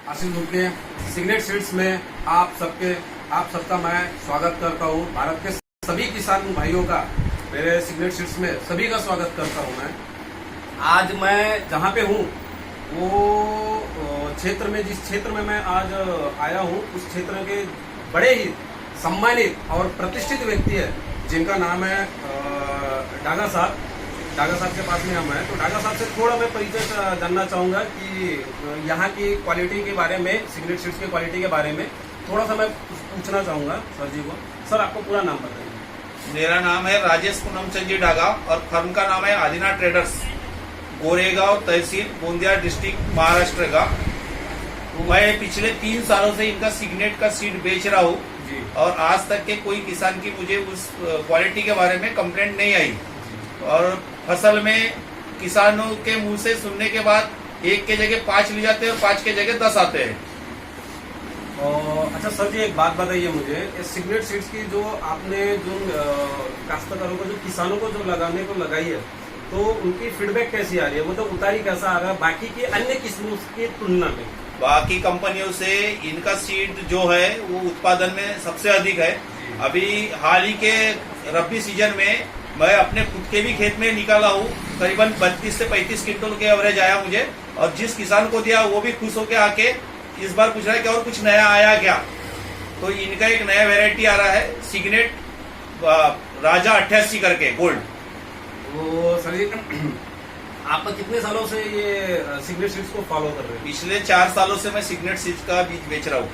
आशीष group के signet seeds में आप सबका मैं स्वागत करता हूँ। भारत के सभी किसान भाइयों का मेरे सिग्नेट सीड्स में सभी का स्वागत करता हूँ। मैं आज मैं जहाँ पे हूँ वो क्षेत्र में, जिस क्षेत्र में मैं आज आया हूँ उस क्षेत्र के बड़े ही सम्मानित और प्रतिष्ठित व्यक्ति है जिनका नाम है डागा साहब। डागा साहब के पास में हम हैं, तो डागा साहब से थोड़ा मैं परिचय जानना चाहूँगा कि यहाँ की क्वालिटी के बारे में, सिग्नेट सीड्स की क्वालिटी के बारे में थोड़ा सा मैं पूछना चाहूँगा सर जी को। सर आपको पूरा नाम बताइए। मेरा नाम है राजेश पूनमचंद जी डागा और फर्म का नाम है आदिना ट्रेडर्स, गोरेगांव तहसील, गोंदिया डिस्ट्रिक्ट, महाराष्ट्र का। मैं पिछले 3 सालों से इनका सिग्नेट का सीड बेच रहा हूँ और आज तक के कोई किसान की मुझे उस क्वालिटी के बारे में कंप्लेंट नहीं आई। और फसल में किसानों के मुंह से सुनने के बाद 1 के जगह 5 ले जाते हैं और 5 के जगह 10 आते हैं। अच्छा सर जी, एक बात बताइए मुझे, इस सिग्नेट सीड्स की जो आपने जो काश्तकारों को, जो किसानों को जो लगाने को लगाई है, तो उनकी फीडबैक कैसी आ रही है, मतलब उतारी कैसा आ रहा है बाकी की अन्य किस्मों की तुलना में? बाकी कंपनियों से इनका सीड जो है वो उत्पादन में सबसे अधिक है। अभी हाल ही के रबी सीजन में मैं अपने खुद के भी खेत में निकाला हूँ, करीबन 32 से 35 क्विंटल के एवरेज आया मुझे। और जिस किसान को दिया वो भी खुश होकर आके इस बार पूछ रहा है कि और कुछ नया आया क्या। तो इनका एक नया वेराइटी आ रहा है सिग्नेट राजा 88 करके गोल्ड। वो सर जी आप कितने सालों से ये सिग्नेट सीड्स को फॉलो कर रहे हैं? पिछले 4 सालों से मैं सिग्नेट सीड्स का बीज बेच रहा हूँ।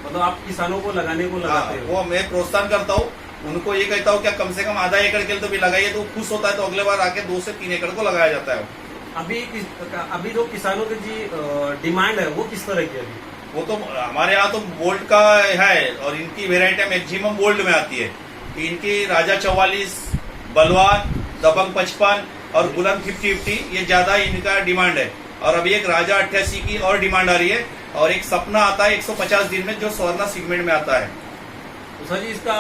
मतलब आप किसानों को लगाने को लगाते हैं? वो मैं प्रोत्साहन करता हूँ, उनको ये कहता हूँ क्या कम से कम आधा एकड़ के लिए तो भी लगाइए, तो खुश होता है, तो अगले बार आके 2 से 3 एकड़ को लगाया जाता है। अभी जो किसानों की जी डिमांड है वो किस तरह की है? वो तो हमारे यहाँ तो गोल्ड का है और इनकी वेराइटी मैक्सिमम गोल्ड में आती है। इनकी राजा 44, बलवान, दबंग 55 और बुलंद 50-50 ये ज्यादा इनका डिमांड है। और अभी एक राजा 88 की और डिमांड आ रही है और एक सपना आता है 150 दिन में, जो स्वर्णा सेगमेंट में आता है। तो सर जी इसका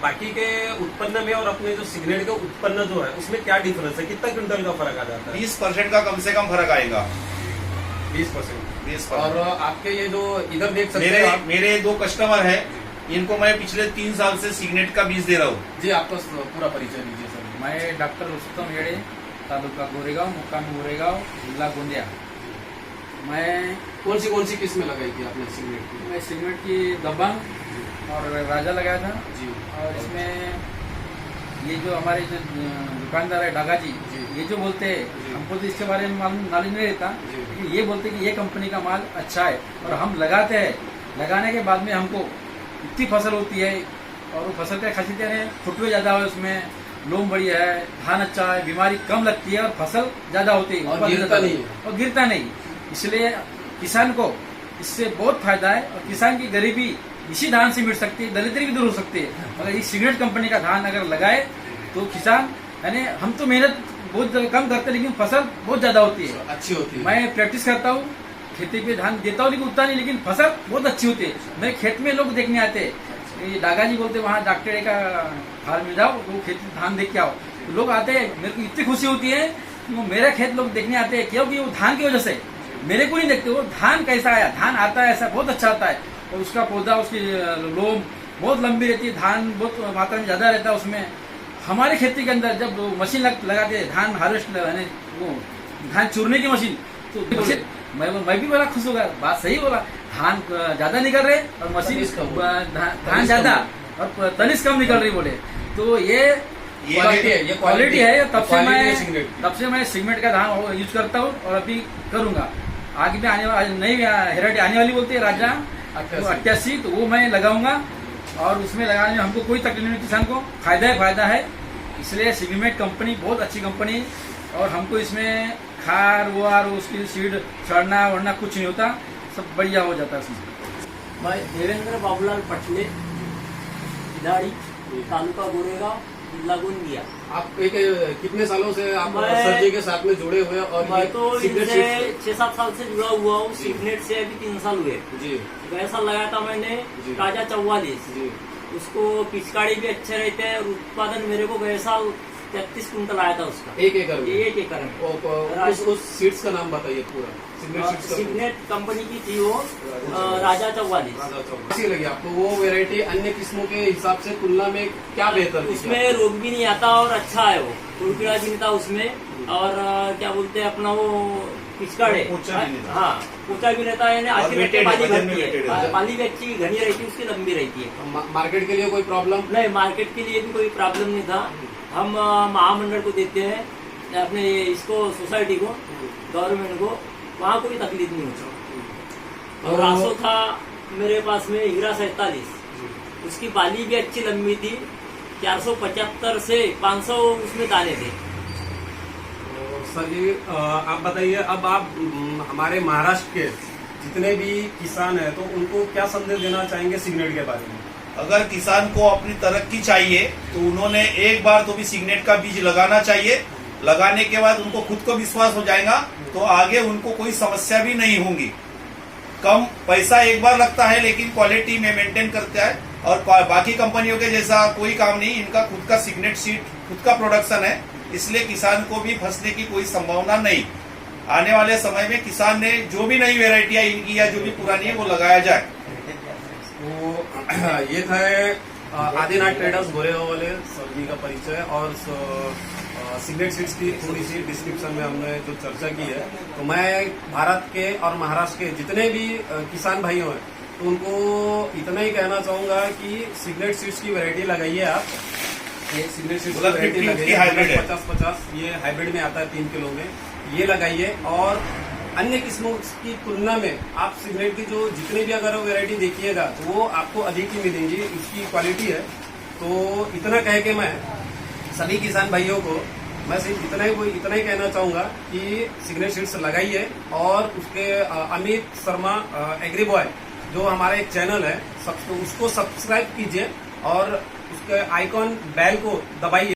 बाकी के उत्पन्न में और अपने जो सिग्नेट का उत्पन्न जो है उसमें क्या डिफरेंस है? कितना क्विंटल का फर्क आ जाता है? 20% का कम से कम फर्क आएगा। 20%। और आपके ये जो इधर देख सकते हैं मेरे 2 कस्टमर है, इनको मैं पिछले 3 साल से सिग्नेट का बीज दे रहा हूँ। जी आपका पूरा परिचय दीजिए सर। मैं डॉक्टर रुस्तम येड़े, तालुका गोरेगांव, मुक्काम गोरेगांव, जिला गोंदिया। मैं कौन सी किस्में लगाई थी आपने सिग्नेट की? मैं सिगरेट की दबंग और राजा लगाया था जी। और इसमें ये जो हमारे जो दुकानदार है डागा जी, ये जो बोलते हैं, हमको तो इसके बारे में मालूम नॉलेज नहीं रहता, लेकिन ये बोलते हैं कि ये कंपनी का माल अच्छा है और हम लगाते हैं। लगाने के बाद में हमको इतनी फसल होती है और वो फसल क्या खासियत है, फुटवे ज्यादा है उसमें, लोम बड़ी है, धान अच्छा है, बीमारी कम लगती है और फसल ज्यादा होती है और गिरता नहीं। इसलिए किसान को इससे बहुत फायदा है और किसान की गरीबी इसी धान से मिट सकती है, दरिद्री भी दूर हो सकती है। अगर इस सिगरेट कंपनी का धान अगर लगाए तो किसान, यानी हम तो मेहनत बहुत कम करते हैं लेकिन फसल बहुत ज्यादा होती है, अच्छी होती है। मैं प्रैक्टिस करता हूँ, खेती पे धान देता हूँ लेकिन उतना नहीं, लेकिन फसल बहुत अच्छी होती है। मेरे खेत में लोग देखने आते हैं, ये डागा जी बोलते वहाँ डॉक्टर का फार्म में जाओ, वो खेती धान देख के आओ, तो लोग आते हैं। मेरे को इतनी खुशी होती है कि वो मेरा खेत लोग देखने आते हैं, क्योंकि वो धान की वजह से, मेरे को नहीं देखते, वो धान कैसा आया, धान आता है ऐसा बहुत अच्छा आता है और उसका पौधा, उसकी लोम बहुत लंबी रहती है, धान बहुत मात्रा में ज्यादा रहता है उसमें। हमारे खेती के अंदर जब मशीन लगाते हैं धान हार्वेस्ट, यानी वो धान चूरने की मशीन, तो मैं भी बड़ा खुश होगा। बात सही बोला, धान ज्यादा निकल रहे और मशीन धान ज्यादा और तनिस कम निकल रही बोले। तो ये क्वालिटी है। तब से मैं सिगमेंट का धान यूज करता हूँ और अभी करूंगा। आगे में आने वाली नई वेराइटी आने वाली बोलती है राजा 88, तो वो मैं लगाऊंगा और उसमें लगाने में हमको कोई तकलीफ नहीं, किसान को फायदा है। इसलिए सिग्नेट कंपनी बहुत अच्छी कंपनी और हमको इसमें खार वार उसकी सीड चढ़ना वरना कुछ नहीं होता, सब बढ़िया हो जाता है उसमें। मैं देवेंद्र बाबूलाल पटले, दाड़ी, तालुका गोरेगांव, जिला गोंदिया। आप कितने सालों से आप सर जी के साथ में जुड़े हुए? और मैं तो इनसे 6-7 साल से जुड़ा हुआ हूँ। सिग्नेट से अभी 3 साल हुए जी। गए साल लगाया था मैंने राजा 44 जी। उसको पिचकारी भी अच्छे रहते हैं और उत्पादन मेरे को गए साल 33 कुंटल आया था उसका, 1 एकड़ में। 1 एकड़ में। उस सीड्स का नाम बताइए पूरा। सिग्नेट सीड्स का? सिग्नेट कंपनी की थी वो, राजा 44। कैसी लगी आपको वो वैरायटी अन्य किस्मों के हिसाब से तुलना में क्या बेहतर थी? उसमें रोग भी नहीं आता और अच्छा है वो, कुड़कुड़ा भी नहीं था उसमें। और क्या बोलते हैं अपना वो पिचकाड़ है, पोचा भी नहीं था। हाँ पोचा भी रहता है, और अच्छी weighted है, पाली वजन में भरती weighted है, है। पाली भी अच्छी घनी रहती है, उसकी लंबी रहती है। मार्केट के लिए कोई प्रॉब्लम? नहीं, मार्केट के लिए भी कोई प्रॉब्लम नहीं था। हम महामंडल को देते हैं, अपने इसको सोसाइटी को, गवर्नमेंट को, वहाँ कोई तकलीफ नहीं होती। और रासो था मेरे पास में हीरा 47, उसकी बाली भी अच्छी लंबी थी, 475 से 500 उसमें दाने थे। सर जी आप बताइए, अब आप हमारे महाराष्ट्र के जितने भी किसान हैं तो उनको क्या संदेश देना चाहेंगे सिग्नेट के बारे में? अगर किसान को अपनी तरक्की चाहिए तो उन्होंने एक बार तो भी सिग्नेट का बीज लगाना चाहिए। लगाने के बाद उनको खुद को विश्वास हो जाएगा तो आगे उनको कोई समस्या भी नहीं होगी। कम पैसा एक बार लगता है लेकिन क्वालिटी में मेंटेन करता है, और बाकी कंपनियों के जैसा कोई काम नहीं। इनका खुद का सिग्नेट सीड, खुद का प्रोडक्शन है, इसलिए किसान को भी फंसने की कोई संभावना नहीं। आने वाले समय में किसान ने जो भी नई वेराइटियां इनकी या जो भी पुरानी है वो लगाया जाए। तो ये था आदिनाथ ट्रेडर्स गोरेगांव वाले सर जी का परिचय, और सिग्नेट सीड्स की थोड़ी सी डिस्क्रिप्शन में हमने जो चर्चा की है। तो मैं भारत के और महाराष्ट्र के जितने भी किसान भाइयों हैं तो उनको इतना ही कहना चाहूंगा कि सिग्नेट सीड्स की वैरायटी लगाइए आप। एक सिग्नेट सीड्स की वैरायटी लगाइए, 50-50 ये हाइब्रिड में आता है 3 किलो में, ये लगाइए। और अन्य किस्मों की तुलना में आप सिग्नेट की जो जितने भी अगर वैरायटी देखिएगा तो वो आपको अधिक ही मिलेंगी, इसकी क्वालिटी है। तो इतना कह के मैं सभी किसान भाइयों को मैं सिर्फ इतना ही कहना चाहूंगा कि सिग्नेट सीड्स लगाइए। और उसके अमित शर्मा एग्री बॉय जो हमारा एक चैनल है उसको सब्सक्राइब कीजिए और उसके आइकॉन बेल को दबाइए।